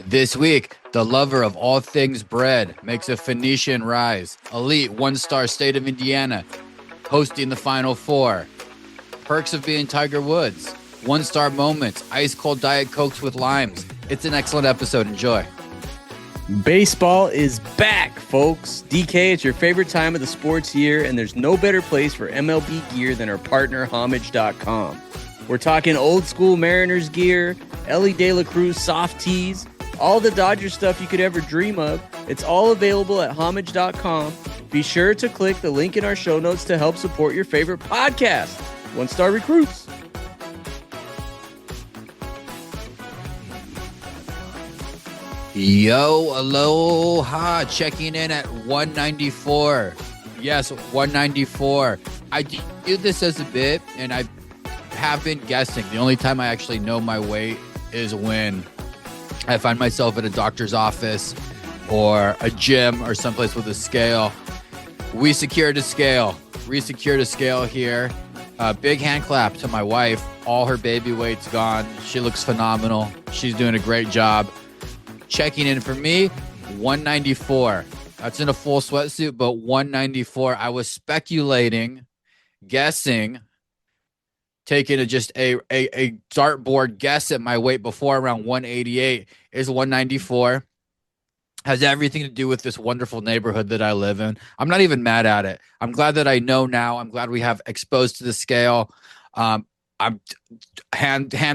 This week, the lover of all things bread makes a Phoenician rise. Elite one-star state of Indiana hosting the Final Four. Perks of being Tiger Woods. One-star moments. Ice-cold Diet Cokes with limes. It's an excellent episode. Enjoy. Baseball is back, folks. DK, it's your favorite time of the sports year, and there's no better place for MLB gear than our partner, Homage.com. We're talking old school Mariners gear, Ellie De La Cruz soft tees, all the Dodger stuff you could ever dream of. It's all available at Homage.com. Be sure to click the link in our show notes to help support your favorite podcast, One Star Recruits. Yo, aloha, checking in at 194. Yes, 194. I do this as a bit, and I have been guessing. The only time I actually know my weight is when I find myself at a doctor's office or a gym or someplace with a scale. We secured a scale. Resecured a scale here. Big hand clap to my wife. All her baby weight's gone. She looks phenomenal. She's doing a great job. Checking in for me, 194. That's in a full sweatsuit, but 194. I was speculating, guessing, taking just a dartboard guess at my weight before around 188 is 194. Has everything to do with this wonderful neighborhood that I live in. I'm not even mad at it. I'm glad that I know now. I'm glad we have exposed to the scale. I'm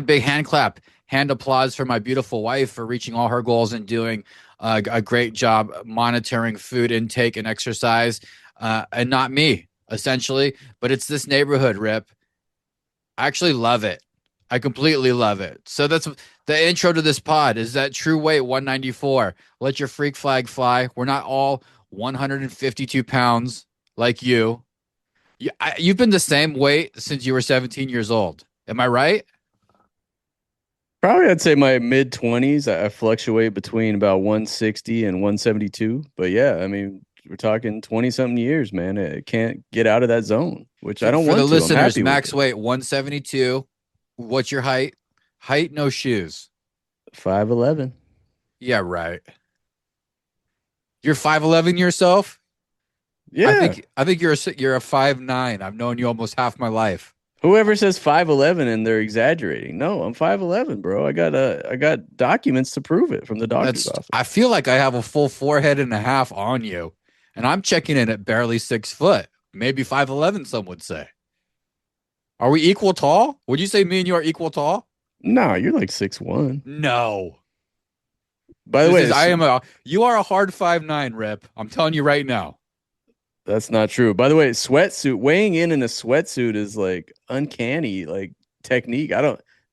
big hand clap. Hand applause for my beautiful wife for reaching all her goals and doing a great job monitoring food intake and exercise, and not me, essentially. But it's this neighborhood, Rip. I actually love it. I completely love it. So that's the intro to this pod is that true weight 194. Let your freak flag fly. We're not all 152 pounds like you. You've been the same weight since you were 17 years old. Am I right? Probably I'd say my mid-20s. I fluctuate between about 160 and 172. But yeah, I mean, we're talking 20-something years, man. It can't get out of that zone, which I don't For want the to. listeners, max weight 172. What's your height? Height, no shoes. 5'11". Yeah, right. You're 5'11 yourself? Yeah. I think you're a 5'9". I've known you almost half my life. Whoever says 5'11" and they're exaggerating. No, I'm 5'11", bro. I got documents to prove it from the doctor's office. I feel like I have a full forehead and a half on you, and I'm checking in at barely 6 foot, maybe 5'11", some would say. Are we equal tall? Would you say me and you are equal tall? No, you're like 6'1". No. By the way, you are a hard 5'9", Rip. I'm telling you right now. That's not true. By the way, weighing in a sweatsuit is like uncanny, like technique.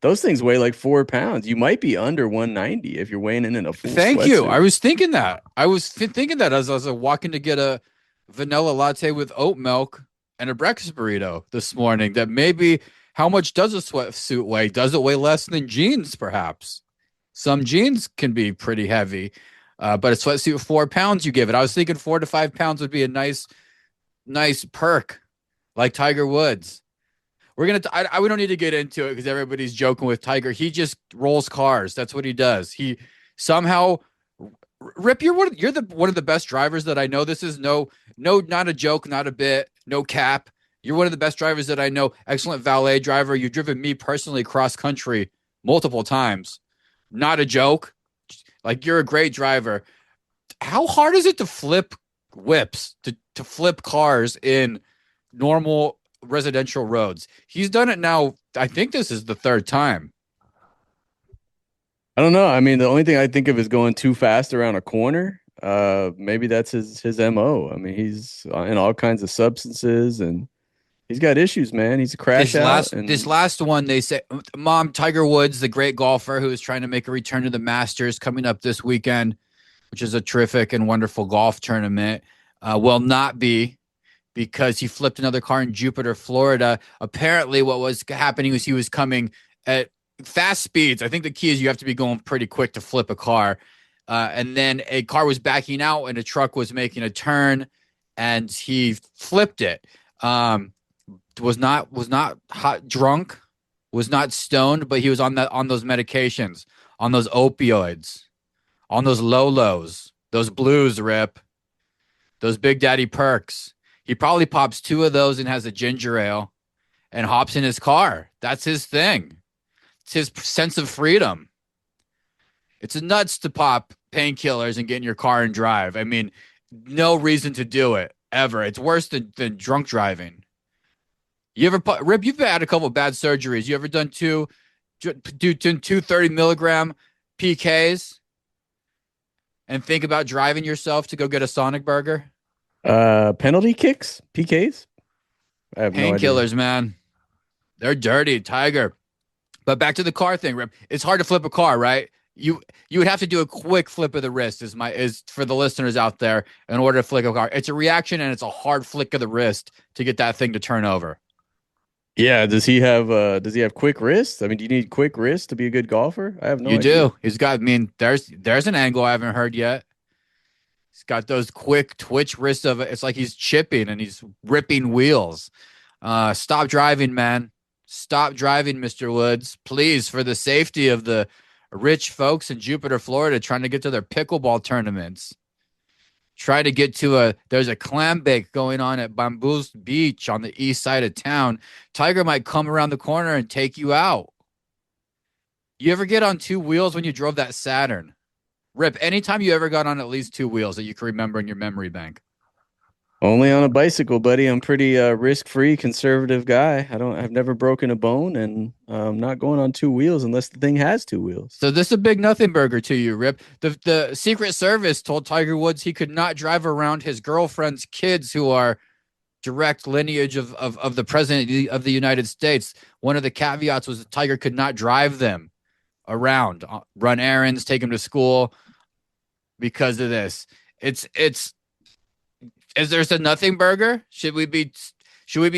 Those things weigh like 4 pounds. You might be under 190 if you're weighing in a full Thank sweatsuit. you. I was thinking that. As I was walking to get a vanilla latte with oat milk and a breakfast burrito this morning. That maybe how much does a sweatsuit weigh? Does it weigh less than jeans, perhaps? Some jeans can be pretty heavy, but a sweatsuit 4 pounds you give it. I was thinking 4 to 5 pounds would be a nice perk, like Tiger Woods. We don't need to get into it because everybody's joking with Tiger. He just rolls cars. That's what he does. He somehow, Rip, you're one of the best drivers that I know. This is not a joke, not a bit, no cap. You're one of the best drivers that I know. Excellent valet driver. You've driven me personally cross country multiple times. Not a joke. Like, you're a great driver. How hard is it to flip whips, to flip cars in normal residential roads? He's done it now. I think this is the third time. I don't know. I mean, the only thing I think of is going too fast around a corner. Maybe that's his MO. I mean, he's in all kinds of substances and he's got issues, man. He's a crash This last one, they say, Mom, Tiger Woods, the great golfer who is trying to make a return to the Masters coming up this weekend, which is a terrific and wonderful golf tournament, will not be, because he flipped another car in Jupiter, Florida. Apparently what was happening was he was coming at fast speeds. I think the key is you have to be going pretty quick to flip a car. And then a car was backing out and a truck was making a turn and he flipped it. Was not hot drunk, was not stoned, but he was on those medications, on those opioids. on those low lows, those blues, Rip, those Big Daddy perks. He probably pops two of those and has a ginger ale and hops in his car. That's his thing. It's his sense of freedom. It's nuts to pop painkillers and get in your car and drive. I mean, no reason to do it ever. It's worse than drunk driving. You ever Rip? You've had a couple of bad surgeries. You ever done two 30 milligram PKs and think about driving yourself to go get a Sonic burger? Penalty kicks, PKs. I have no idea. Painkillers, man. They're dirty, Tiger. But back to the car thing, Rip. It's hard to flip a car, right? You would have to do a quick flip of the wrist is for the listeners out there in order to flick a car. It's a reaction and it's a hard flick of the wrist to get that thing to turn over. Yeah, does he have quick wrists? I mean, do you need quick wrists to be a good golfer? I have no You idea. do. He's got, I mean, there's an angle I haven't heard yet. He's got those quick twitch wrists of it. It's like he's chipping and he's ripping wheels. Stop driving, man. Stop driving, Mr. Woods. Please, for the safety of the rich folks in Jupiter, Florida, trying to get to their pickleball tournaments. Try to get to there's a clam bake going on at Bamboos Beach on the east side of town. Tiger might come around the corner and take you out. You ever get on two wheels when you drove that Saturn? Rip, anytime you ever got on at least two wheels that you can remember in your memory bank? Only on a bicycle, buddy. I'm pretty risk-free, conservative guy. I've never broken a bone, and I'm not going on two wheels unless the thing has two wheels. So this is a big nothing burger to you, Rip. The Secret Service told Tiger Woods he could not drive around his girlfriend's kids who are direct lineage of the president of the United States. One of the caveats was that Tiger could not drive them around, run errands, take them to school because of this. Is there a nothing burger? Should we be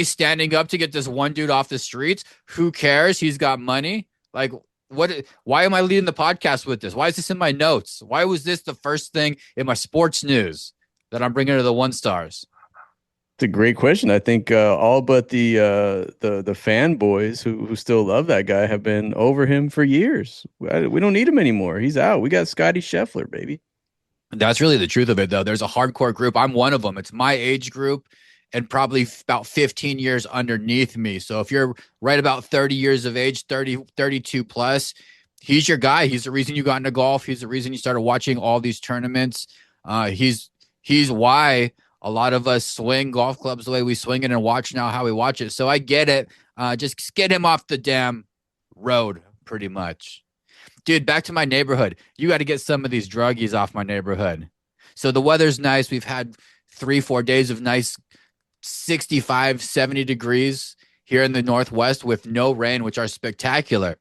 standing up to get this one dude off the streets? Who cares? He's got money. Like, what? Why am I leading the podcast with this? Why is this in my notes? Why was this the first thing in my sports news that I'm bringing to the One Stars? It's a great question. I think all but the fanboys who still love that guy have been over him for years. We don't need him anymore. He's out. We got Scotty Scheffler, baby. That's really the truth of it, though. There's a hardcore group. I'm one of them. It's my age group and probably about 15 years underneath me. So if you're right about 30 years of age, 30, 32 plus, he's your guy. He's the reason you got into golf. He's the reason you started watching all these tournaments. He's why a lot of us swing golf clubs the way we swing it and watch now how we watch it. So I get it. Just get him off the damn road, pretty much. Dude, back to my neighborhood. You got to get some of these druggies off my neighborhood. So the weather's nice. We've had 3-4 days of nice 65, 70 degrees here in the Northwest with no rain, which are spectacular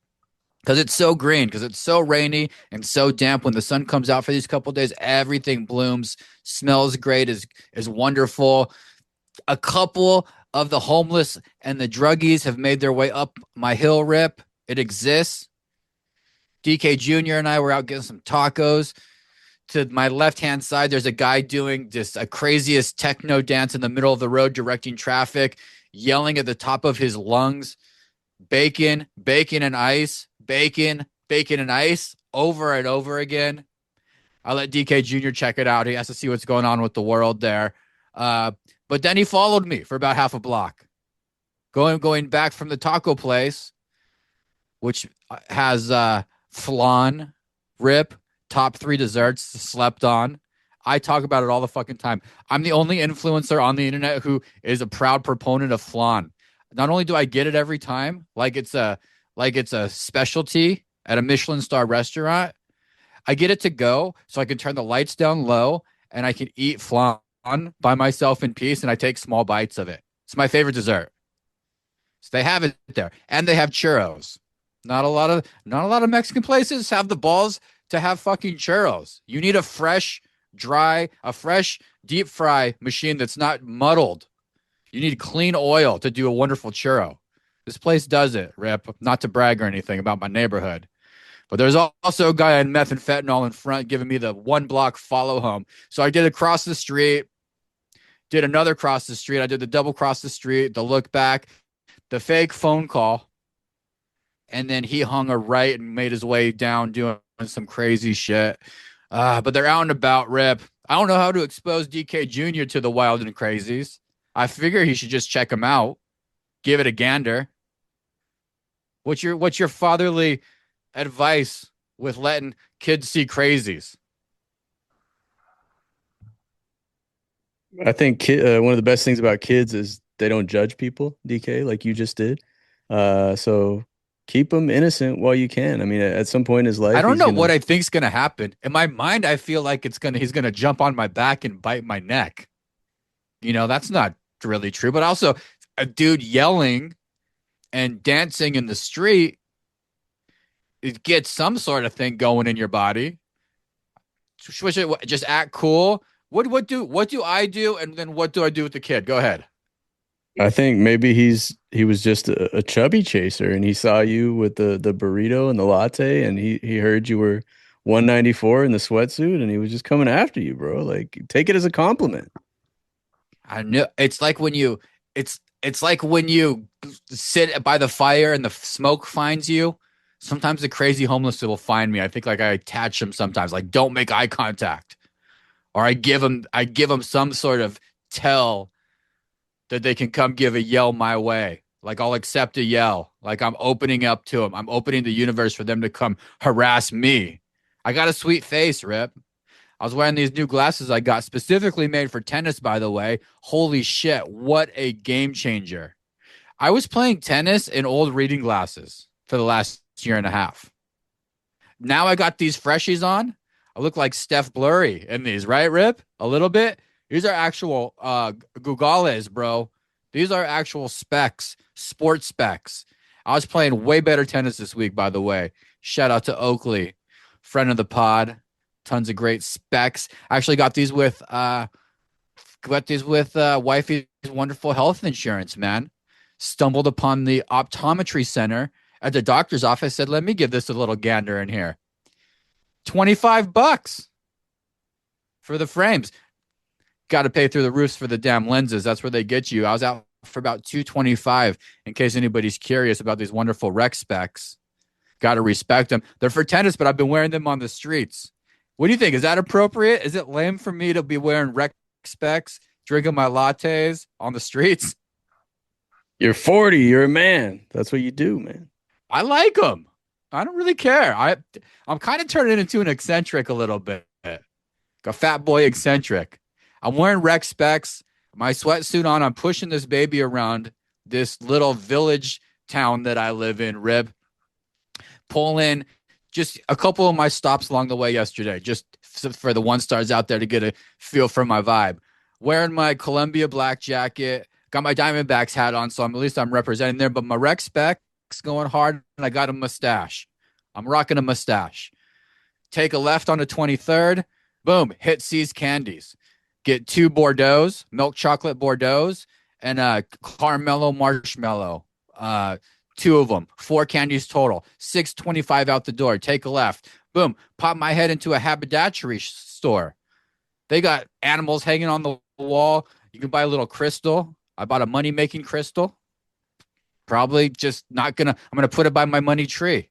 because it's so green, because it's so rainy and so damp. When the sun comes out for these couple of days, everything blooms, smells great, is wonderful. A couple of the homeless and the druggies have made their way up my hill, Rip. It exists. DK Jr. and I were out getting some tacos. To my left-hand side, there's a guy doing just a craziest techno dance in the middle of the road, directing traffic, yelling at the top of his lungs, bacon, bacon and ice, bacon, bacon and ice, over and over again. I'll let DK Jr. check it out. He has to see what's going on with the world there. But then he followed me for about half a block. Going back from the taco place, which has flan, Rip, top 3 desserts, slept on. I talk about it all the fucking time. I'm the only influencer on the internet who is a proud proponent of flan. Not only do I get it every time, like it's a specialty at a Michelin star restaurant, I get it to go so I can turn the lights down low and I can eat flan by myself in peace, and I take small bites of it. It's my favorite dessert. So they have it there, and they have churros. Not a lot of Mexican places have the balls to have fucking churros. You need a fresh deep fry machine that's not muddled. You need clean oil to do a wonderful churro. This place does it, Rip. Not to brag or anything about my neighborhood. But there's also a guy on meth and fentanyl in front giving me the 1 block follow home. So I did across the street, did another cross the street. I did the double cross the street, the look back, the fake phone call. And then he hung a right and made his way down doing some crazy shit. But they're out and about, Rip. I don't know how to expose DK Jr. to the wild and crazies. I figure he should just check him out, give it a gander. What's your fatherly advice with letting kids see crazies? I think one of the best things about kids is they don't judge people, DK, like you just did. So keep them innocent while you can. I mean, at some point in his I life, don't he's know gonna. what I think's gonna happen. In my mind, I feel like it's gonna he's gonna jump on my back and bite my neck. That's not really true. But also, a dude yelling and dancing in the street, it gets some sort of thing going in your body. Just act cool. What do I do, and then what do I do with the kid? Go ahead. I think maybe he was just a chubby chaser, and he saw you with the burrito and the latte, and he heard you were 194 in the sweatsuit, and he was just coming after you, bro. Like, take it as a compliment. I know it's like when you sit by the fire and the smoke finds you. Sometimes the crazy homeless will find me. I think like I attach them sometimes, like don't make eye contact, or I give them some sort of tell that they can come give a yell my way. Like I'll accept a yell. Like I'm opening up to them. I'm opening the universe for them to come harass me. I got a sweet face, Rip. I was wearing these new glasses I got specifically made for tennis, by the way. Holy shit, what a game changer. I was playing tennis in old reading glasses for the last year and a half. Now I got these freshies on. I look like Steph Blurry in these, right, Rip? A little bit. These are actual Googles, bro. These are actual specs, sports specs. I was playing way better tennis this week, by the way. Shout out to Oakley, friend of the pod. Tons of great specs. I actually got these with wifey's wonderful health insurance, man. Stumbled upon the optometry center at the doctor's office, said, let me give this a little gander in here. $25 for the frames. Got to pay through the roofs for the damn lenses. That's where they get you. I was out for about 225 in case anybody's curious about these wonderful rec specs. Got to respect them. They're for tennis, but I've been wearing them on the streets. What do you think? Is that appropriate? Is it lame for me to be wearing rec specs, drinking my lattes on the streets? You're 40. You're a man. That's what you do, man. I like them. I don't really care. I'm kind of turning into an eccentric a little bit, like a fat boy eccentric. I'm wearing rec specs, my sweatsuit on. I'm pushing this baby around this little village town that I live in, Rib. Pull in just a couple of my stops along the way yesterday, just for the one stars out there to get a feel for my vibe. Wearing my Columbia black jacket, got my Diamondbacks hat on, so at least I'm representing there. But my rec specs going hard, and I got a mustache. I'm rocking a mustache. Take a left on the 23rd. Boom, hit C's Candies. Get two Bordeaux's, milk chocolate Bordeaux's, and a Carmelo marshmallow. Two of them, four candies total, 625 out the door. Take a left. Boom, pop my head into a haberdashery store. They got animals hanging on the wall. You can buy a little crystal. I bought a money making crystal. Probably just not gonna. I'm gonna put it by my money tree.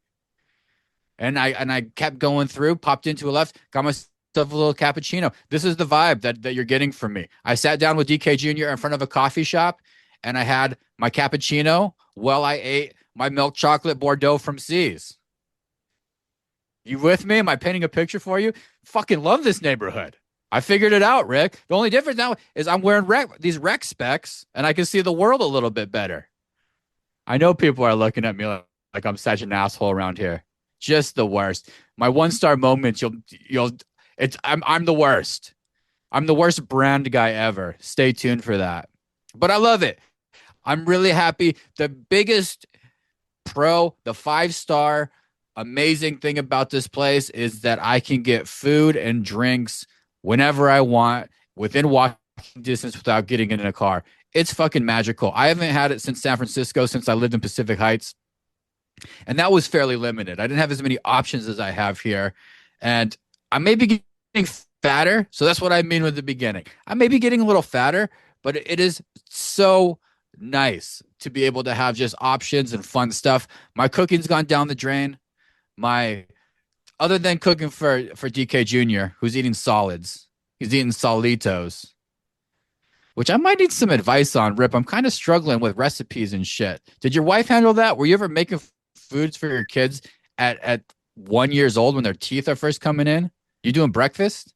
And I kept going through. Popped into a left. Got myself a little cappuccino. This is the vibe that you're getting from me. I sat down with DK Jr. in front of a coffee shop, and I had my cappuccino while I ate my milk chocolate Bordeaux from C's. You with me? Am I painting a picture for you? Fucking love this neighborhood. I figured it out, Rick. The only difference now is I'm wearing these rec specs, and I can see the world a little bit better. I know people are looking at me like I'm such an asshole around here. Just the worst. My one star moments, you'll it's I'm the worst. I'm the worst brand guy ever. Stay tuned for that. But I love it. I'm really happy. The biggest the 5 star amazing thing about this place is that I can get food and drinks whenever I want within walking distance without getting in a car. It's fucking magical. I haven't had it since San Francisco, since I lived in Pacific Heights. And that was fairly limited. I didn't have as many options as I have here. And I may be getting fatter. So that's what I mean with the beginning. I may be getting a little fatter, but it is so nice to be able to have just options and fun stuff. My cooking's gone down the drain. My Other than cooking for DK Jr., who's eating solids. He's eating solitos, which I might need some advice on, Rip. I'm kind of struggling with recipes and shit. Did your wife handle that? Were you ever making foods for your kids at 1 years old when their teeth are first coming in? You doing breakfast?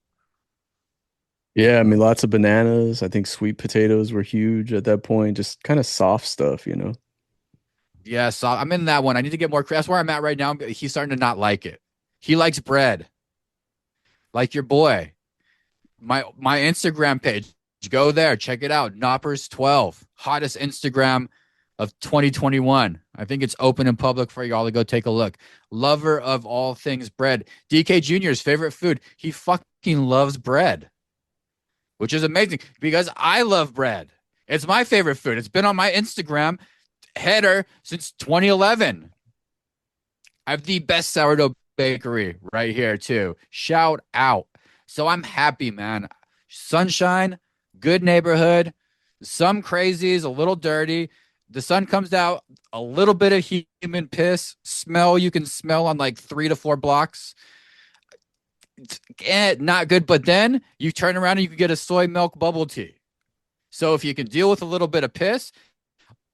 Yeah, I mean, lots of bananas. I think sweet potatoes were huge at that point. Just kind of soft stuff, you know? Yeah, so I'm in that one. I need to get more. That's where I'm at right now. He's starting to not like it. He likes bread, like your boy. My Instagram page. Go there, check it out. Knoppers12, hottest Instagram of 2021. I think it's open in public for y'all to go take a look. Lover of all things bread. DK Jr.'s favorite food. He fucking loves bread, which is amazing because I love bread. It's my favorite food. It's been on my Instagram header since 2011. I have the best sourdough bakery right here, too. Shout out. So I'm happy, man. Sunshine, good neighborhood. Some crazies, a little dirty. The sun comes out, a little bit of human piss smell you can smell on like 3 to 4 blocks. Not good. But then you turn around and you can get a soy milk bubble tea. So if you can deal with a little bit of piss,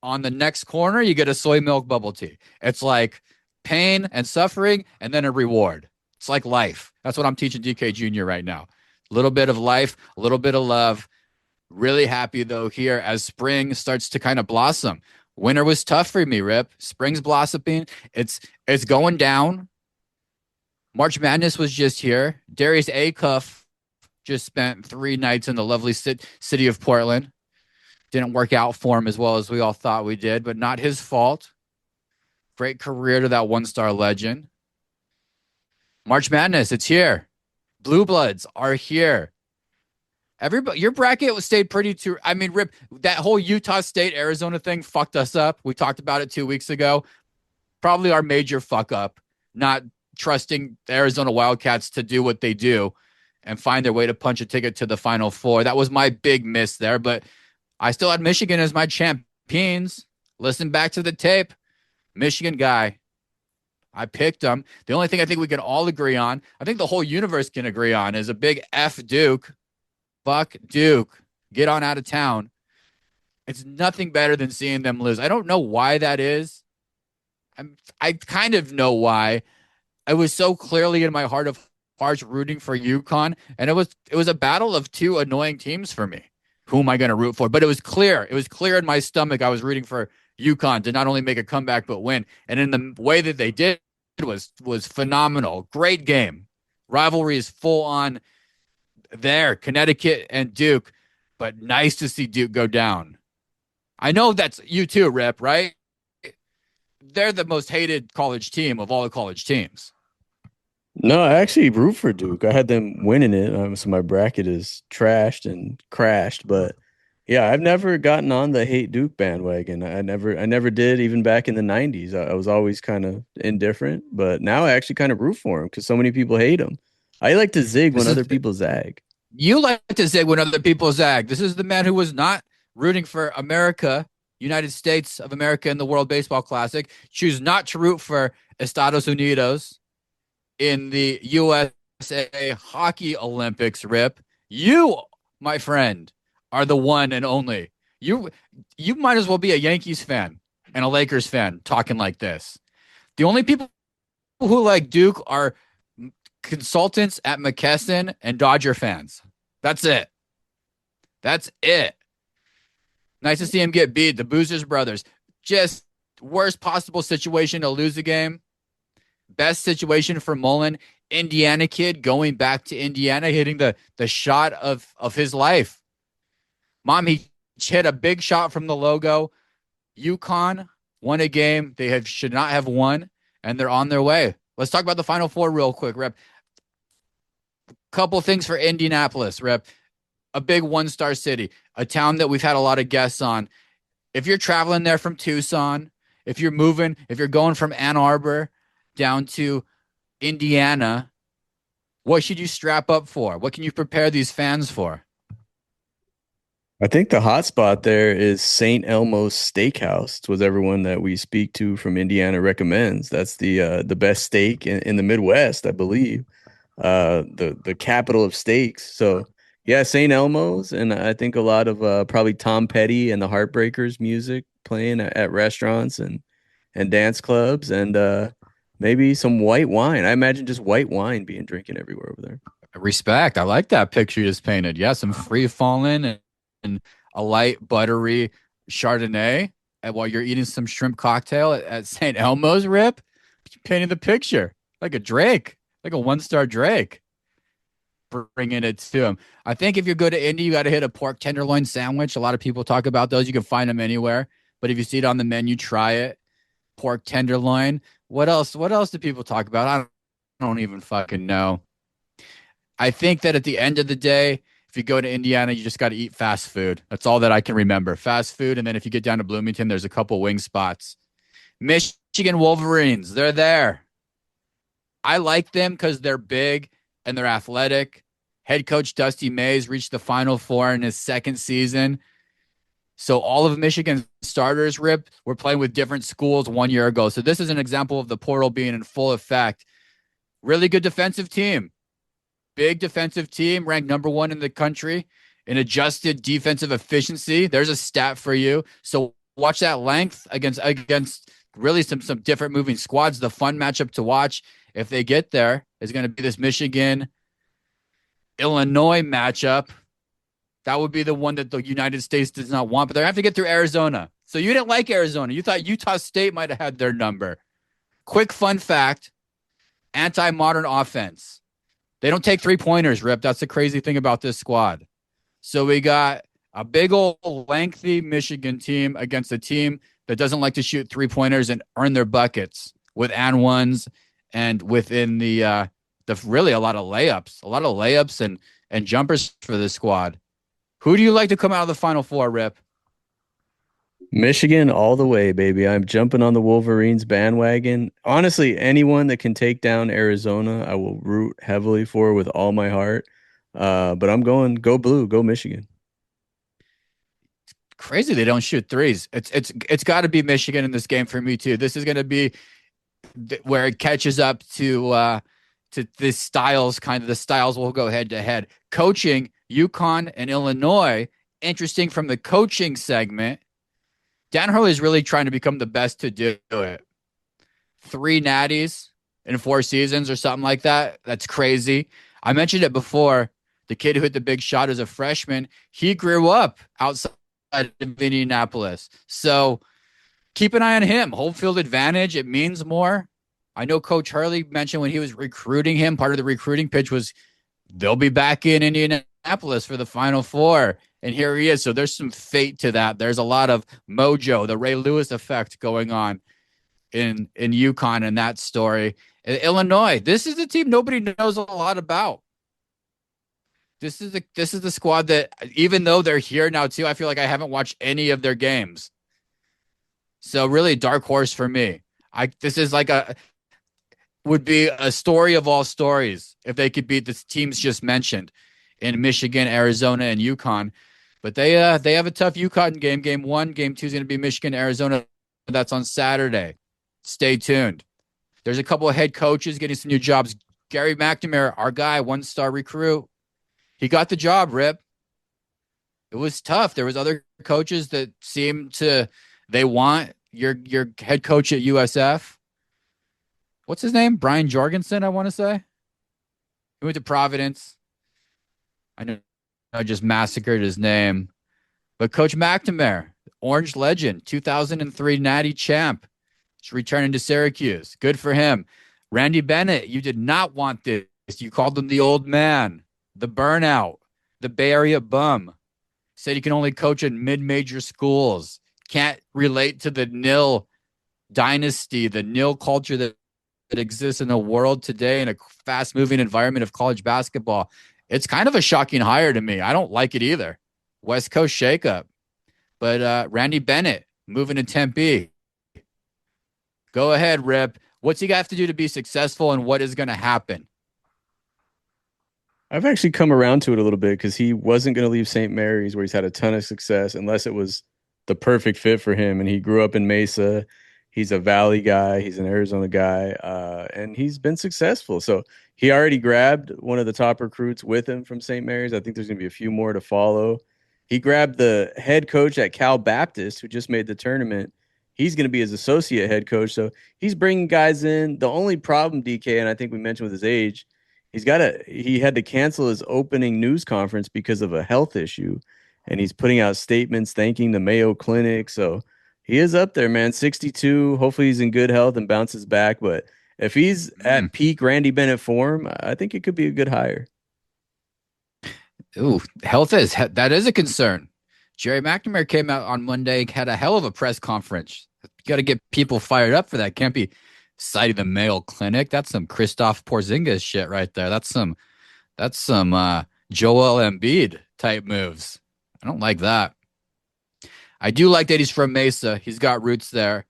on the next corner, you get a soy milk bubble tea. It's like pain and suffering and then a reward. It's like life. That's what I'm teaching DK Jr. right now. A little bit of life, a little bit of love. Really happy though here as spring starts to kind of blossom. Winter was tough for me, Rip. Spring's blossoming. It's going down. March Madness was just here. Darius Acuff just spent 3 nights in the lovely city of Portland. Didn't work out for him as well as we all thought we did, but not his fault. Great career to that one-star legend. March Madness, it's here. Blue Bloods are here. Everybody, your bracket stayed pretty too. I mean, Rip, that whole Utah State Arizona thing fucked us up. We talked about it 2 weeks ago. Probably our major fuck up, not trusting the Arizona Wildcats to do what they do and find their way to punch a ticket to the Final Four. That was my big miss there, but I still had Michigan as my champions. Listen back to the tape. Michigan guy. I picked them. The only thing I think we can all agree on, I think the whole universe can agree on, is a big F Duke. Fuck Duke. Get on out of town. It's nothing better than seeing them lose. I don't know why that is. I kind of know why. I was so clearly in my heart of hearts rooting for UConn, and it was a battle of two annoying teams for me. Who am I going to root for? But it was clear. It was clear in my stomach. I was rooting for UConn to not only make a comeback but win. And in the way that they did was phenomenal. Great game. Rivalry is full on there. Connecticut and Duke, but nice to see Duke go down. I know that's you too, Rip, right? They're the most hated college team of all the college teams. No, I actually root for Duke. I had them winning it, so my bracket is trashed and crashed. But yeah, I've never gotten on the hate Duke bandwagon. I never did, even back in the '90s. I was always kind of indifferent, but now I actually kind of root for him because so many people hate him. I like to zig when other people zag. You like to zig when other people zag. This is the man who was not rooting for America, United States of America in the World Baseball Classic. Choose not to root for Estados Unidos in the USA Hockey Olympics, Rip. You, my friend, are the one and only. You might as well be a Yankees fan and a Lakers fan talking like this. The only people who like Duke are consultants at McKesson and Dodger fans. That's it. That's it. Nice to see him get beat. The Boozers brothers. Just worst possible situation to lose a game. Best situation for Mullen. Indiana kid going back to Indiana, hitting the shot of his life. Mom, he hit a big shot from the logo. UConn won a game should not have won, and they're on their way. Let's talk about the Final Four real quick, Rep. Couple things for Indianapolis, Rep. A big one-star city, a town that we've had a lot of guests on. If you're traveling there from Tucson, if you're going from Ann Arbor down to Indiana, what should you strap up for? What can you prepare these fans for? I think the hot spot there is St. Elmo's Steakhouse. It's what everyone that we speak to from Indiana recommends. That's the best steak in the Midwest, I believe. The capital of steaks. So yeah, St. Elmo's, and I think a lot of probably Tom Petty and the Heartbreakers music playing at restaurants and dance clubs, and maybe some white wine. I imagine just white wine being drinking everywhere over there. Respect. I like that picture you just painted. Yeah, some free falling and a light buttery Chardonnay, and while you're eating some shrimp cocktail at St. Elmo's, Rip. You painted the picture like a Drake, like a one-star Drake, bringing it to him. I think if you go to Indy, you got to hit a pork tenderloin sandwich. A lot of people talk about those. You can find them anywhere, but if you see it on the menu, try it. Pork tenderloin. What else? What else do people talk about? I don't even fucking know. I think that at the end of the day, if you go to Indiana, you just got to eat fast food. That's all that I can remember. Fast food. And then if you get down to Bloomington, there's a couple wing spots. Michigan Wolverines, they're there. I like them because they're big and they're athletic. Head coach Dusty Mays reached the Final Four in his second season. So all of Michigan's starters, Rip, were playing with different schools 1 year ago. So this is an example of the portal being in full effect. Really good defensive team. Big defensive team, ranked number one in the country in adjusted defensive efficiency. There's a stat for you. So watch that length against really some different moving squads. The fun matchup to watch if they get there is going to be this Michigan Illinois matchup. That would be the one that the United States does not want, but they have to get through Arizona. So you didn't like Arizona. You thought Utah State might have had their number. Quick fun fact, anti-modern offense. They don't take three-pointers, Rip. That's the crazy thing about this squad. So we got a big old lengthy Michigan team against a team that doesn't like to shoot three-pointers and earn their buckets with and ones and within the really a lot of layups and jumpers for this squad. Who do you like to come out of the Final Four, Rip? Michigan all the way, baby. I'm jumping on the Wolverines bandwagon. Honestly, anyone that can take down Arizona, I will root heavily for with all my heart. But I'm going go blue, go Michigan. Crazy they don't shoot threes. It's got to be Michigan in this game for me too. This is going to be where it catches up to the styles. Kind of the styles will go head to head. Coaching UConn and Illinois. Interesting from the coaching segment. Dan Hurley is really trying to become the best to do it. 3 natties in 4 seasons or something like that. That's crazy. I mentioned it before. The kid who hit the big shot as a freshman, he grew up outside of Indianapolis. So keep an eye on him. Home field advantage. It means more. I know Coach Hurley mentioned when he was recruiting him, part of the recruiting pitch was they'll be back in Indianapolis for the Final Four. And here he is. So there's some fate to that. There's a lot of mojo, the Ray Lewis effect going on in UConn and that story. In Illinois, this is a team nobody knows a lot about. This is the squad that, even though they're here now too, I feel like I haven't watched any of their games. So really dark horse for me. This is like would be a story of all stories if they could beat the teams just mentioned in Michigan, Arizona, and UConn. But they have a tough UConn game. Game 1, game 2 is going to be Michigan, Arizona. That's on Saturday. Stay tuned. There's a couple of head coaches getting some new jobs. Gary McNamara, our guy, 1-star recruit. He got the job, Rip. It was tough. There was other coaches that seemed they want your head coach at USF. What's his name? Brian Jorgensen, I want to say. He went to Providence. I know I just massacred his name. But Coach McNamara, Orange legend, 2003 Natty champ. He's returning to Syracuse. Good for him. Randy Bennett, you did not want this. You called him the old man, the burnout, the Bay Area bum. Said he can only coach in mid-major schools. Can't relate to the nil dynasty, the nil culture that exists in the world today in a fast-moving environment of college basketball. It's kind of a shocking hire to me. I don't like it either. West Coast shakeup. But Randy Bennett moving to Tempe. Go ahead, Rip. What's he got to do to be successful and what is going to happen? I've actually come around to it a little bit because he wasn't going to leave St. Mary's, where he's had a ton of success, unless it was the perfect fit for him. And he grew up in Mesa. He's a Valley guy. He's an Arizona guy, and he's been successful. So he already grabbed one of the top recruits with him from St. Mary's. I think there's going to be a few more to follow. He grabbed the head coach at Cal Baptist, who just made the tournament. He's going to be his associate head coach. So he's bringing guys in. The only problem, DK, and I think we mentioned with his age, he had to cancel his opening news conference because of a health issue, and he's putting out statements thanking the Mayo Clinic. So he is up there, man. 62. Hopefully he's in good health and bounces back. But if he's at peak Randy Bennett form, I think it could be a good hire. Ooh, that is a concern. Jerry McNamara came out on Monday, had a hell of a press conference. You got to get people fired up for that. Can't be citing the Mayo Clinic. That's some Christoph Porzingis shit right there. That's some Joel Embiid type moves. I don't like that. I do like that he's from Mesa. He's got roots there.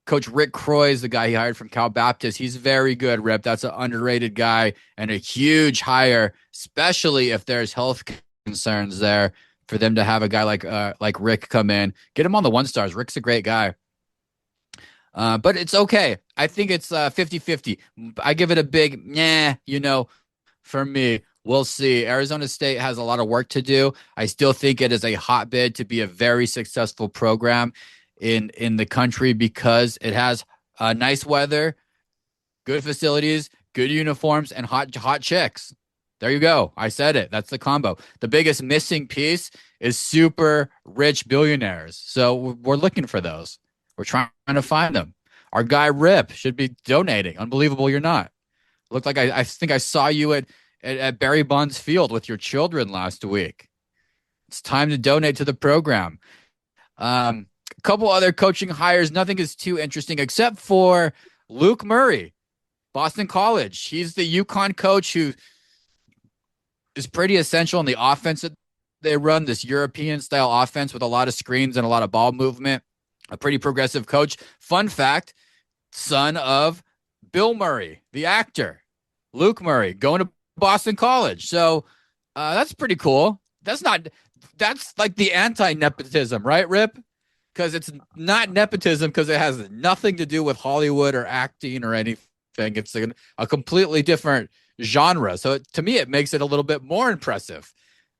Coach Rick Croy is the guy he hired from Cal Baptist. He's very good, Rip. That's an underrated guy and a huge hire, especially if there's health concerns there for them to have a guy like Rick come in. Get him on the 1 stars. Rick's a great guy. But it's okay. I think it's 50-50. I give it a big for me. We'll see. Arizona State has a lot of work to do. I still think it is a hotbed to be a very successful program in the country because it has nice weather, good facilities, good uniforms, and hot chicks. There you go. I said it. That's the combo. The biggest missing piece is super rich billionaires. So we're looking for those. We're trying to find them. Our guy Rip should be donating. Unbelievable you're not. Looked like I think I saw you at Barry Bonds Field with your children last week. It's time to donate to the program. A couple other coaching hires. Nothing is too interesting except for Luke Murray, Boston College. He's the UConn coach who is pretty essential in the offense that they run, this European style offense with a lot of screens and a lot of ball movement. A pretty progressive coach. Fun fact, son of Bill Murray, the actor. Luke Murray going to Boston College. So that's pretty cool. That's like the anti-nepotism, right, Rip? Because it's not nepotism because it has nothing to do with Hollywood or acting or anything. It's a completely different genre. So to me, it makes it a little bit more impressive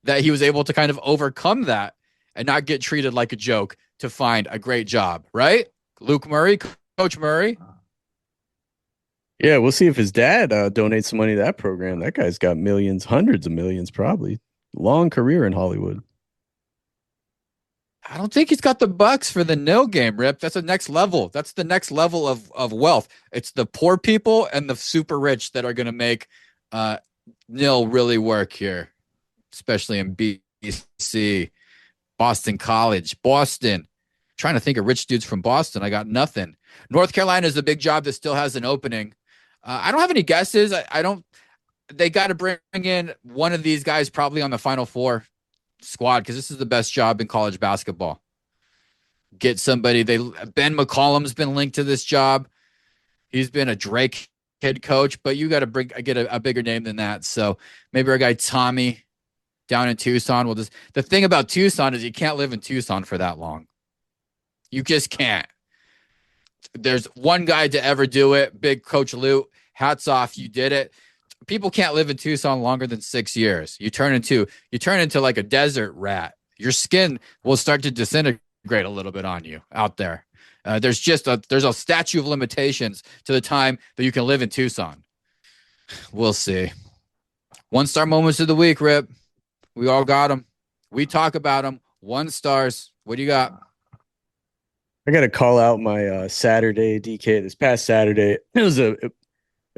that he was able to kind of overcome that and not get treated like a joke to find a great job, right? Luke Murray, Coach Murray. Yeah, we'll see if his dad donates some money to that program. That guy's got millions, hundreds of millions, probably. Long career in Hollywood. I don't think he's got the bucks for the nil game, Rip. That's the next level. That's the next level of wealth. It's the poor people and the super rich that are going to make nil really work here, especially in BC, Boston College, Boston. Trying to think of rich dudes from Boston. I got nothing. North Carolina is a big job that still has an opening. I don't have any guesses. I don't. They got to bring in one of these guys probably on the Final Four squad because this is the best job in college basketball. Get somebody. Ben McCollum's been linked to this job. He's been a Drake head coach, but you got to get a bigger name than that. So maybe our guy Tommy down in Tucson will just. The thing about Tucson is you can't live in Tucson for that long. You just can't. There's one guy to ever do it. Big Coach Lute. Hats off. You did it. People can't live in Tucson longer than 6 years. You turn into like a desert rat. Your skin will start to disintegrate a little bit on you out there. There's a statute of limitations to the time that you can live in Tucson. We'll see. 1-star moments of the week, Rip. We all got them. We talk about them. 1 stars. What do you got? I got to call out my Saturday, DK. This past Saturday, it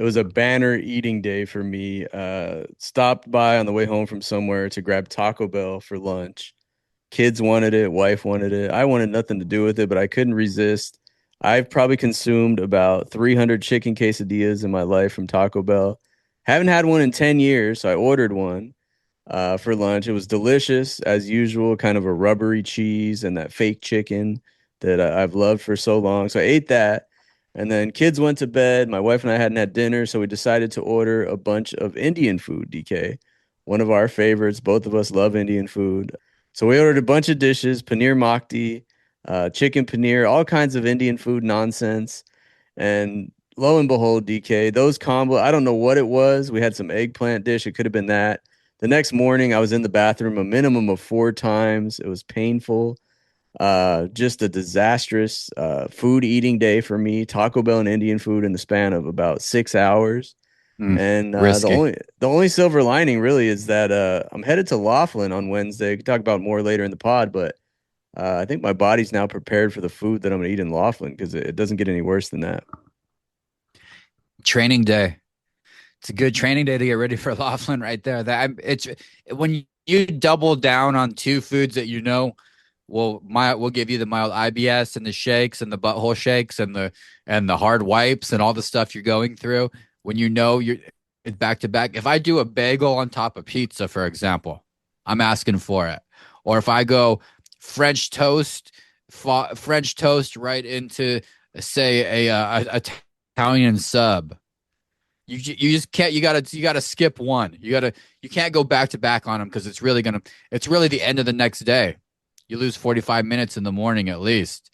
was a banner eating day for me. Stopped by on the way home from somewhere to grab Taco Bell for lunch. Kids wanted it, wife wanted it. I wanted nothing to do with it, but I couldn't resist. I've probably consumed about 300 chicken quesadillas in my life from Taco Bell. Haven't had one in 10 years, so I ordered one for lunch. It was delicious, as usual, kind of a rubbery cheese and that fake chicken that I've loved for so long. So I ate that. And then kids went to bed. My wife and I hadn't had dinner, so we decided to order a bunch of Indian food, DK. one of our favorites. Both of us love Indian food. So we ordered a bunch of dishes, paneer makhti, chicken paneer, all kinds of Indian food nonsense. And lo and behold, DK, those combo, I don't know what it was. We had some eggplant dish. It could have been that. The next morning, I was in the bathroom a minimum of 4 times. It was painful. Just a disastrous food eating day for me. Taco Bell and Indian food in the span of about 6 hours. And Risky. the only silver lining really is that I'm headed to Laughlin on Wednesday. We can talk about more later in the pod, but I think my body's now prepared for the food that I'm gonna eat in Laughlin because it doesn't get any worse than that. Training day. It's a good training day to get ready for Laughlin right there. It's when you double down on two foods that will give you the mild IBS and the shakes and the butthole shakes and the hard wipes and all the stuff you're going through when you're it's back to back. If I do a bagel on top of pizza, for example, I'm asking for it. Or if I go French toast, French toast right into say a Italian sub. You just can't. You gotta skip one. You can't go back to back on them because it's really the end of the next day. You lose 45 minutes in the morning at least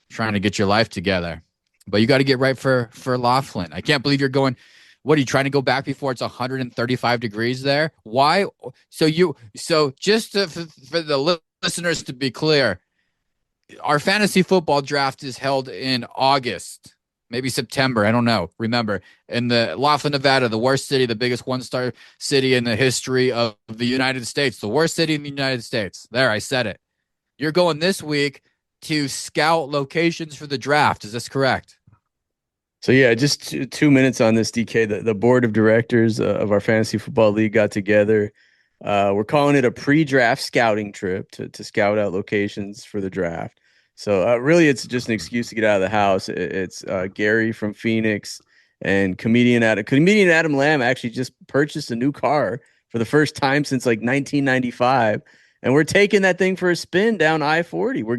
trying to get your life together. But you got to get right for Laughlin. I can't believe you're going. What are you trying to go back before it's 135 degrees there? Why? So just for the listeners to be clear, our fantasy football draft is held in August, maybe September. I don't know. Remember, in the Laughlin, Nevada, the worst city, the biggest one-star city in the history of the United States, the worst city in the United States. There, I said it. You're going this week to scout locations for the draft. Is this correct? So yeah, just 2 minutes on this, DK. The board of directors of our fantasy football league got together. We're calling it a pre-draft scouting trip to scout out locations for the draft. So really, it's just an excuse to get out of the house. It's Gary from Phoenix and comedian Adam Lamb actually just purchased a new car for the first time since like 1995, and we're taking that thing for a spin down I-40. We're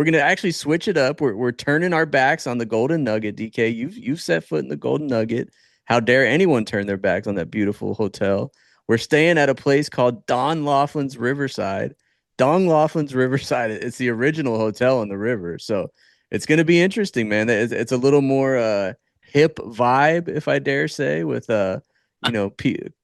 gonna actually switch it up. We're turning our backs on the Golden Nugget, DK. You've set foot in the Golden Nugget. How dare anyone turn their backs on that beautiful hotel? We're staying at a place called Don Laughlin's Riverside. Don Laughlin's Riverside. It's the original hotel on the river. So it's going to be interesting, man. It's a little more hip vibe, if I dare say, with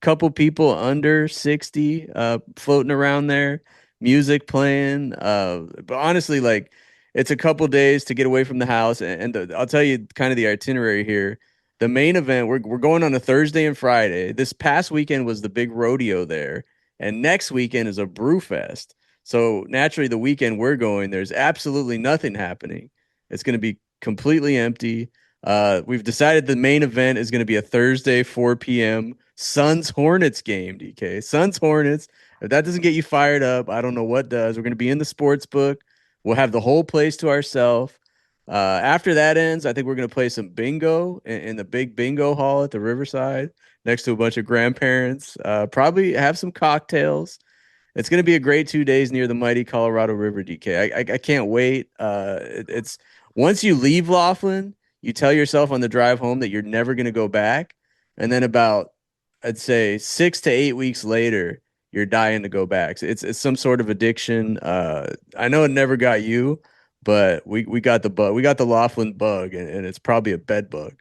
couple people under 60 floating around there, music playing. But honestly, like it's a couple days to get away from the house, and I'll tell you kind of the itinerary here. The main event, we're going on a Thursday and Friday. This past weekend was the big rodeo there, and next weekend is a brew fest. So naturally, the weekend we're going, there's absolutely nothing happening. It's going to be completely empty. We've decided the main event is going to be a Thursday, 4 p.m. Suns Hornets game, DK. Suns Hornets. If that doesn't get you fired up, I don't know what does. We're going to be in the sports book. We'll have the whole place to ourselves. After that ends, I think we're going to play some bingo in the big bingo hall at the Riverside next to a bunch of grandparents. Probably have some cocktails. It's going to be a great 2 days near the mighty Colorado River, DK. I can't wait. It's once you leave Laughlin, you tell yourself on the drive home that you're never going to go back. And then about, I'd say 6 to 8 weeks later, you're dying to go back. So it's some sort of addiction. I know it never got you, but we got the bug. We got the Laughlin bug, and it's probably a bed bug.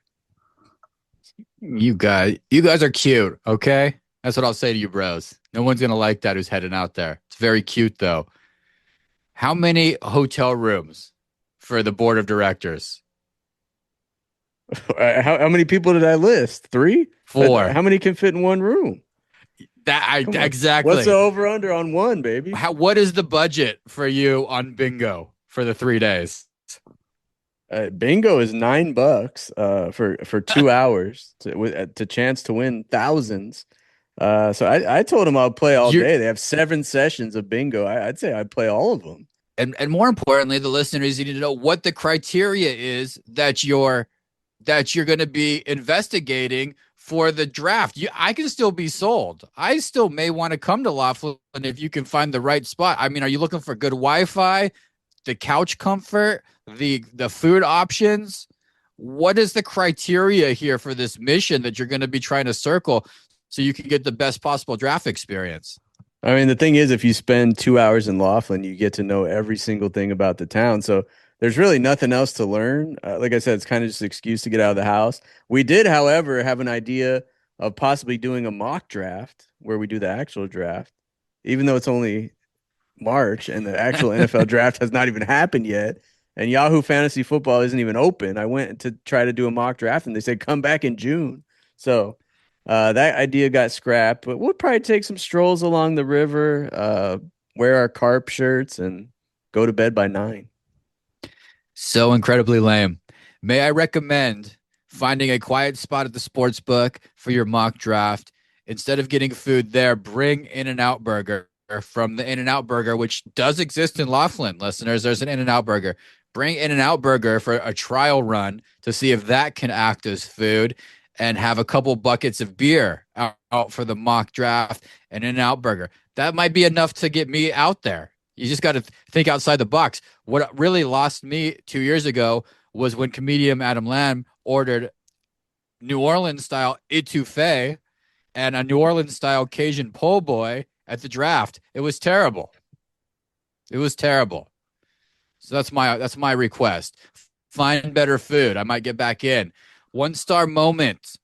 You guys are cute. Okay, that's what I'll say to you, bros. No one's gonna like that who's heading out there. It's very cute though. How many hotel rooms for the board of directors? How many people did I list? 3? Four. How many can fit in one room? Exactly. What's the over under on one, baby? What is the budget for you on bingo for the 3 days? Bingo is $9 for 2 hours to chance to win thousands. So I told him I'll play all day. They have 7 sessions of bingo. I'd say I'd play all of them. And more importantly, the listeners need to know what the criteria is that you're going to be investigating for the draft. I can still be sold. I still may want to come to Laughlin if you can find the right spot. I mean, are you looking for good Wi-Fi, the couch comfort, the food options? What is the criteria here for this mission that you're going to be trying to circle so you can get the best possible draft experience. I mean, the thing is, if you spend 2 hours in Laughlin, you get to know every single thing about the town. So there's really nothing else to learn. Like I said, it's kind of just an excuse to get out of the house. We did, however, have an idea of possibly doing a mock draft where we do the actual draft, even though it's only March and the actual NFL draft has not even happened yet. And Yahoo Fantasy Football isn't even open. I went to try to do a mock draft and they said come back in June. So that idea got scrapped, but we'll probably take some strolls along the river, wear our carp shirts, and go to bed by 9. So incredibly lame. May I recommend finding a quiet spot at the sports book for your mock draft? Instead of getting food there, bring In-N-Out Burger from the In-N-Out Burger, which does exist in Laughlin, listeners. There's an In-N-Out Burger. Bring In-N-Out Burger for a trial run to see if that can act as food, and have a couple buckets of beer out for the mock draft and In-N-Out Burger. That might be enough to get me out there. You just got to think outside the box. What really lost me 2 years ago was when comedian Adam Lamb ordered New Orleans style etouffee and a New Orleans style Cajun po' boy at the draft. It was terrible. It was terrible. So that's my request. Find better food. I might get back in. 1-star moment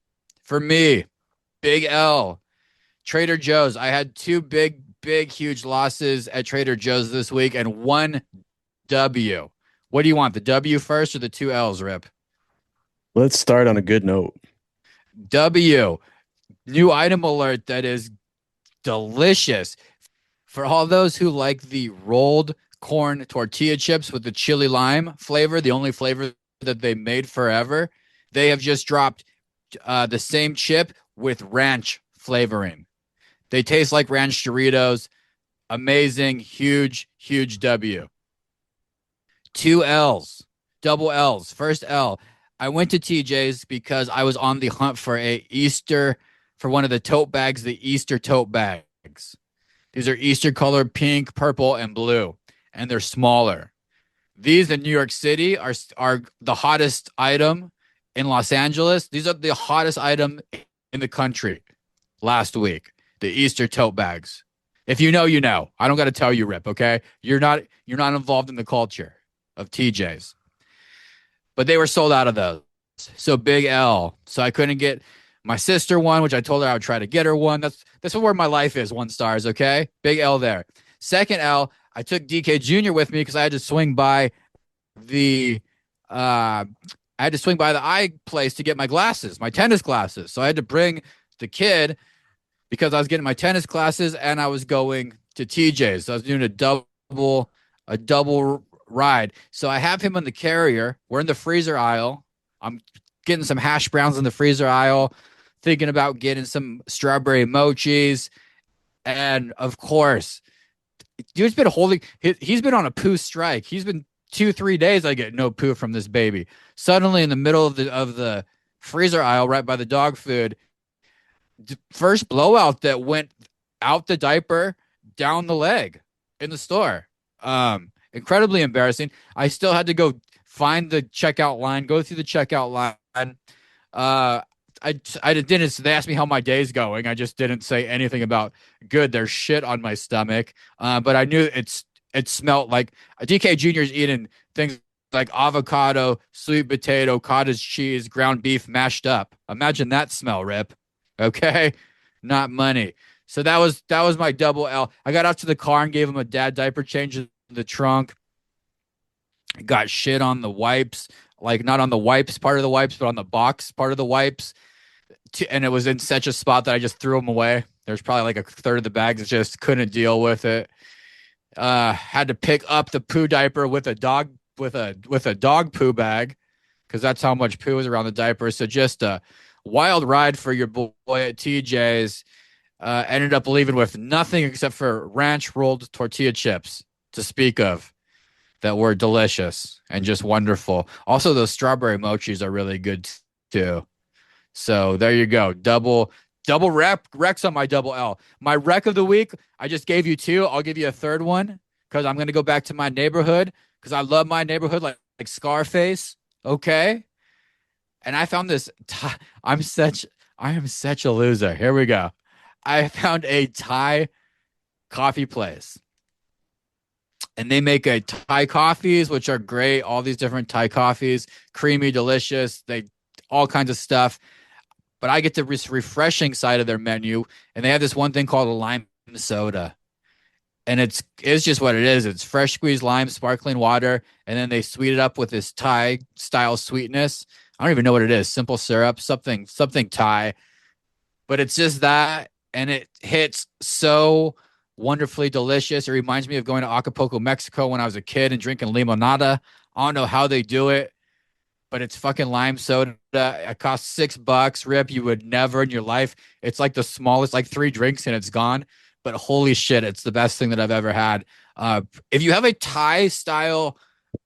for me. Big L. Trader Joe's. I had two big, huge losses at Trader Joe's this week and one W. What do you want? The W first or the two L's, Rip? Let's start on a good note. W. New item alert that is delicious. For all those who like the rolled corn tortilla chips with the chili lime flavor, the only flavor that they made forever, they have just dropped the same chip with ranch flavoring. They taste like ranch Doritos. Amazing, huge, huge W. Two L's, double L's. First L. I went to TJ's because I was on the hunt for one of the tote bags, the Easter tote bags. These are Easter colored pink, purple, and blue, and they're smaller. These in New York City are the hottest item in Los Angeles. These are the hottest item in the country last week, the Easter tote bags. If you know, you know. I don't got to tell you, Rip, okay? You're not involved in the culture of TJ's. But they were sold out of those. So big L. So I couldn't get my sister one, which I told her I would try to get her one. That's where my life is, 1 stars, okay? Big L there. Second L, I took DK Jr. with me because I had to swing by the eye place to get my glasses, my tennis glasses. So I had to bring the kid because I was getting my tennis classes and I was going to TJ's. So I was doing a double ride. So I have him in the carrier. We're in the freezer aisle. I'm getting some hash browns in the freezer aisle, thinking about getting some strawberry mochis. And of course, dude's been he's been on a poo strike. He's been 2-3 days. I get no poo from this baby. Suddenly in the middle of the freezer aisle, right by the dog food, first blowout that went out the diaper, down the leg in the store. Incredibly embarrassing. I still had to go find the checkout line, go through the checkout line. I didn't. They asked me how my day's going. I just didn't say anything about good. There's shit on my stomach. But I knew it smelled like DK Jr.'s eating things like avocado, sweet potato, cottage cheese, ground beef mashed up. Imagine that smell, Rip. Okay, not money. So that was my double L. I got out to the car and gave him a dad diaper change in the trunk. Got shit on the wipes, like not on the wipes part of the wipes, but on the box part of the wipes. And it was in such a spot that I just threw them away. There's probably like a third of the bags. Just couldn't deal with it. Had to pick up the poo diaper with a dog poo bag because that's how much poo is around the diaper. So just a wild ride for your boy at TJ's. Ended up leaving with nothing except for ranch rolled tortilla chips to speak of that were delicious and just wonderful. Also, those strawberry mochis are really good too. So there you go. Double recs on my double L. My rec of the week, I just gave you 2. I'll give you a third one because I'm going to go back to my neighborhood because I love my neighborhood like Scarface. Okay. And I found this. I'm I am such a loser. Here we go. I found a Thai coffee place, and they make a Thai coffees, which are great. All these different Thai coffees, creamy, delicious. They all kinds of stuff. But I get the refreshing side of their menu, and they have this one thing called a lime soda, and it's just what it is. It's fresh squeezed lime, sparkling water, and then they sweet it up with this Thai style sweetness. I don't even know what it is. Simple syrup, something Thai, but it's just that, and it hits so wonderfully delicious. It reminds me of going to Acapulco, Mexico when I was a kid and drinking limonada. I don't know how they do it, but it's fucking lime soda. It costs $6. Rip, you would never in your life. It's like the smallest, like 3 drinks and it's gone. But holy shit, it's the best thing that I've ever had. If you have a Thai style,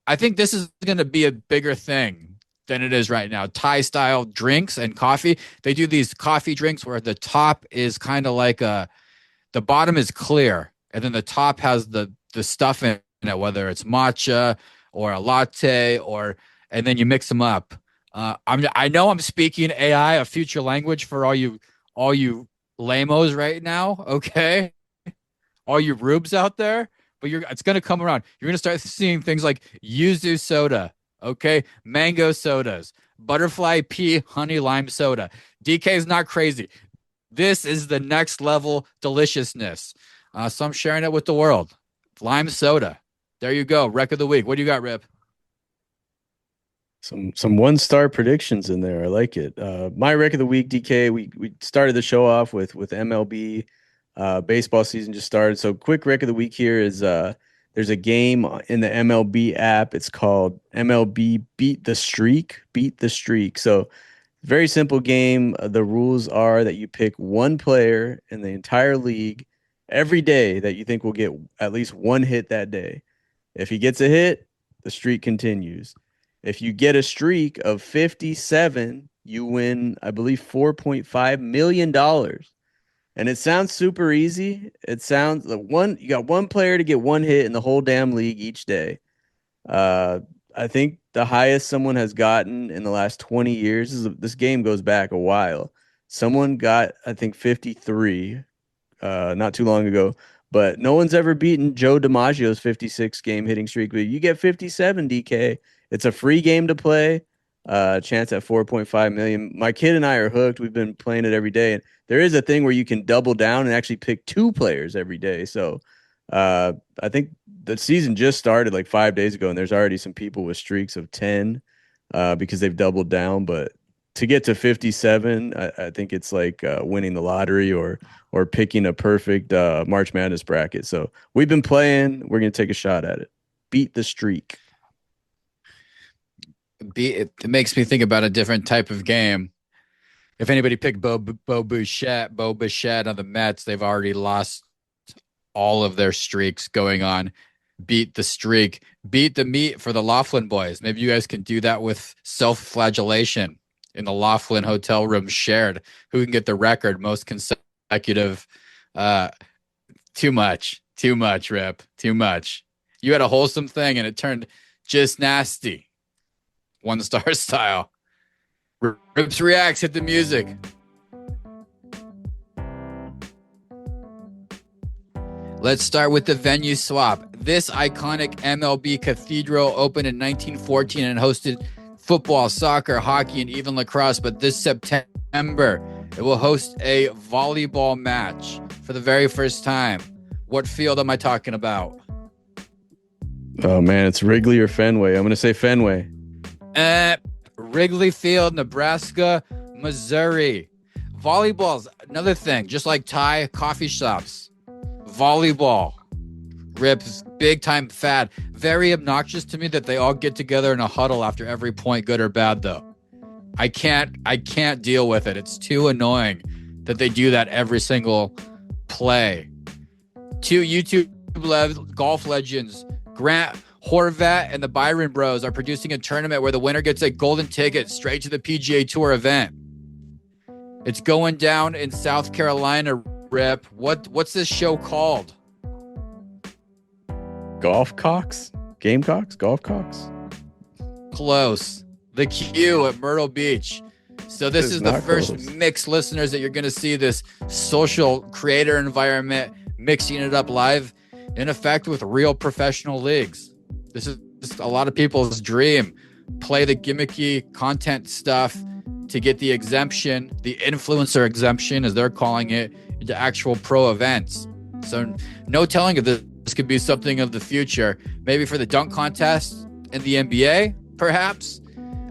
I think this is going to be a bigger thing than it is right now. Thai style drinks and coffee. They do these coffee drinks where the top is kind of like the bottom is clear, and then the top has the stuff in it, whether it's matcha or a latte, and then you mix them up. I know I'm speaking AI, a future language for all you lamos right now. Okay, all you rubes out there, but it's gonna come around. You're gonna start seeing things like yuzu soda. Okay, mango sodas, butterfly pea honey lime soda. DK is not crazy. This is the next level deliciousness. So I'm sharing it with the world. Lime soda. There you go. Wreck of the week. What do you got, Rip? Some 1-star predictions in there. I like it. My wreck of the week, DK. We started the show off with MLB. Baseball season just started. So quick wreck of the week here is there's a game in the MLB app. It's called MLB Beat the Streak. Beat the Streak. So very simple game. The rules are that you pick one player in the entire league every day that you think will get at least one hit that day. If he gets a hit, the streak continues. If you get a streak of 57, you win, I believe, $4.5 million. And it sounds super easy. It sounds like you got one player to get one hit in the whole damn league each day. I think the highest someone has gotten in the last 20 years this game goes back a while. Someone got, I think, 53 not too long ago, but no one's ever beaten Joe DiMaggio's 56 game hitting streak. But you get 57, DK. It's a free game to play. Chance at 4.5 million. My kid and I are hooked. We've been playing it every day, and there is a thing where you can double down and actually pick 2 players every day. So I think the season just started like 5 days ago, and there's already some people with streaks of 10 because they've doubled down. But to get to 57, I think it's like winning the lottery or picking a perfect March Madness bracket. So we've been playing. We're going to take a shot at it. Beat the streak. It makes me think about a different type of game. If anybody picked Bo Bichette on the Mets, they've already lost all of their streaks going on. Beat the streak. Beat the meat for the Laughlin boys. Maybe you guys can do that with self-flagellation in the Laughlin hotel room shared. Who can get the record most consecutive? Too much, Rip. Too much. You had a wholesome thing and it turned just nasty. 1-star style. Rips Reacts, hit the music. Let's start with the venue swap. This iconic MLB cathedral opened in 1914 and hosted football, soccer, hockey, and even lacrosse. But this September, it will host a volleyball match for the very first time. What field am I talking about? Oh, man, it's Wrigley or Fenway. I'm going to say Fenway. Wrigley Field, Nebraska, Missouri. Volleyball's another thing, just like Thai coffee shops. Volleyball. Rips, big time fad. Very obnoxious to me that they all get together in a huddle after every point, good or bad, though. I can't deal with it. It's too annoying that they do that every single play. 2 YouTube golf legends, Grant Horvat and the Byron Bros, are producing a tournament where the winner gets a golden ticket straight to the PGA Tour event. It's going down in South Carolina, Rip. What's this show called? Golf Cocks? Gamecocks? Golf Cocks? Close. The Q at Myrtle Beach. So this is the first mixed listeners that you're going to see this social creator environment mixing it up live in effect with real professional leagues. This is a lot of people's dream. Play the gimmicky content stuff to get the exemption, the influencer exemption, as they're calling it, into actual pro events. So no telling if this could be something of the future. Maybe for the dunk contest in the NBA, perhaps.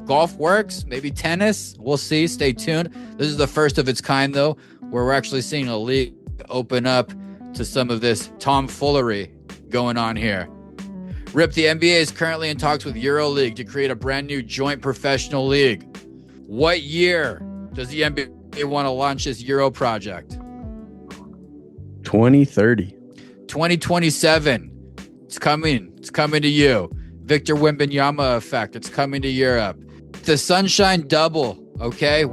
Golf works, maybe tennis. We'll see. Stay tuned. This is the first of its kind, though, where we're actually seeing a league open up to some of this tomfoolery going on here. Rip, the NBA is currently in talks with EuroLeague to create a brand new joint professional league. What year does the NBA want to launch this Euro project? 2030. 2027. It's coming. It's coming to you. Victor Wembanyama effect. It's coming to Europe. The Sunshine Double, okay?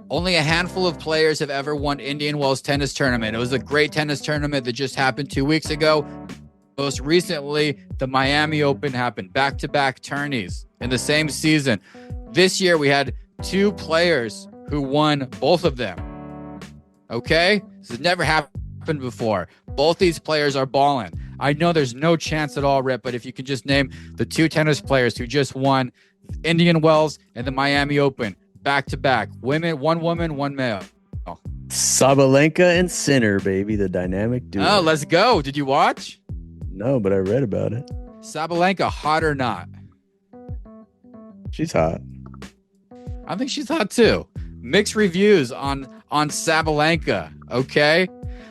Only a handful of players have ever won Indian Wells tennis tournament. It was a great tennis tournament that just happened 2 weeks ago. Most recently, the Miami Open happened. Back-to-back tourneys in the same season. This year, we had 2 players who won both of them. Okay? This has never happened before. Both these players are balling. I know there's no chance at all, Rip, but if you could just name the 2 tennis players who just won Indian Wells and the Miami Open back-to-back. Women, one woman, one male. Sabalenka and Sinner, baby, the dynamic duo. Oh, let's go. Did you watch? No, but I read about it. Sabalenka, hot or not? She's hot. I think she's hot too. Mixed reviews on Sabalenka, okay?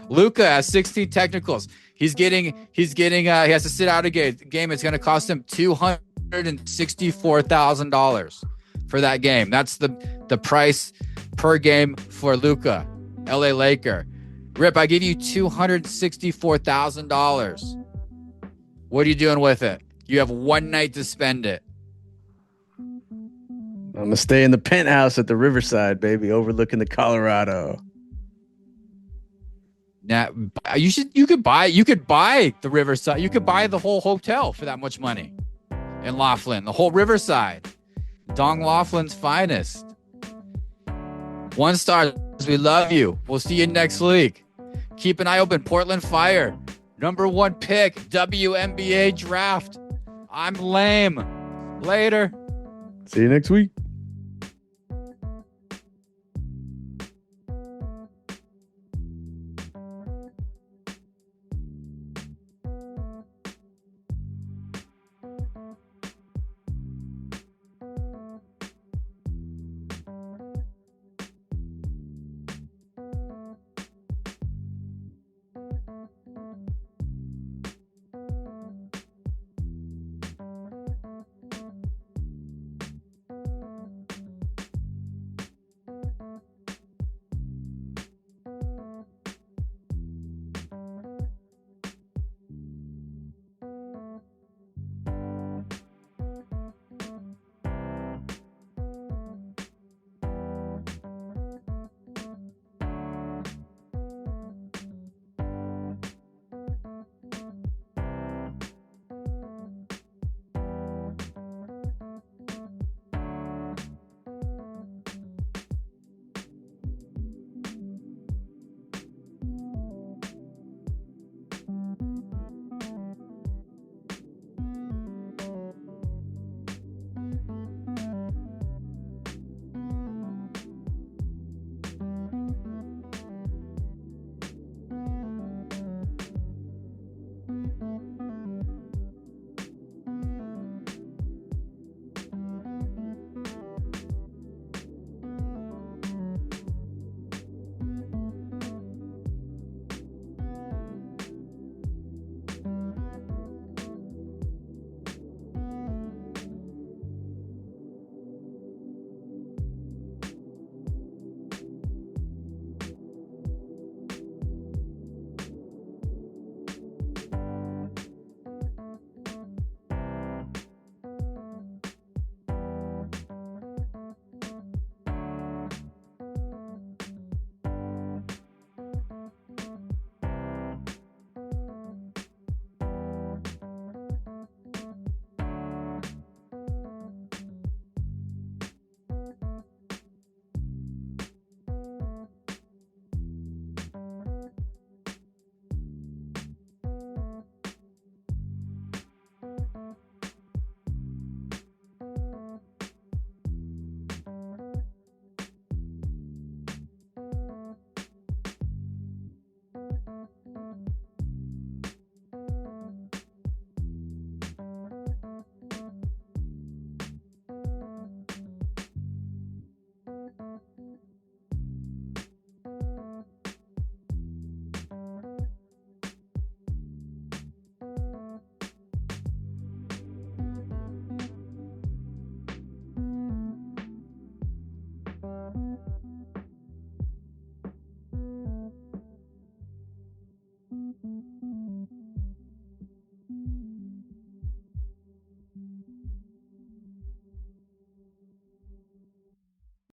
Luka has 16 technicals. He has to sit out a game. It's going to cost him $264,000 for that game. That's the price per game for Luka, LA Laker. Rip, I give you $264,000. What are you doing with it? You have one night to spend it. I'm going to stay in the penthouse at the Riverside, baby, overlooking the Colorado. Now, you could buy the Riverside. You could buy the whole hotel for that much money in Laughlin, the whole Riverside. Dong Laughlin's finest. 1 star, we love you. We'll see you next week. Keep an eye open. Portland Fire, #1 pick, WNBA draft. I'm lame. Later. See you next week.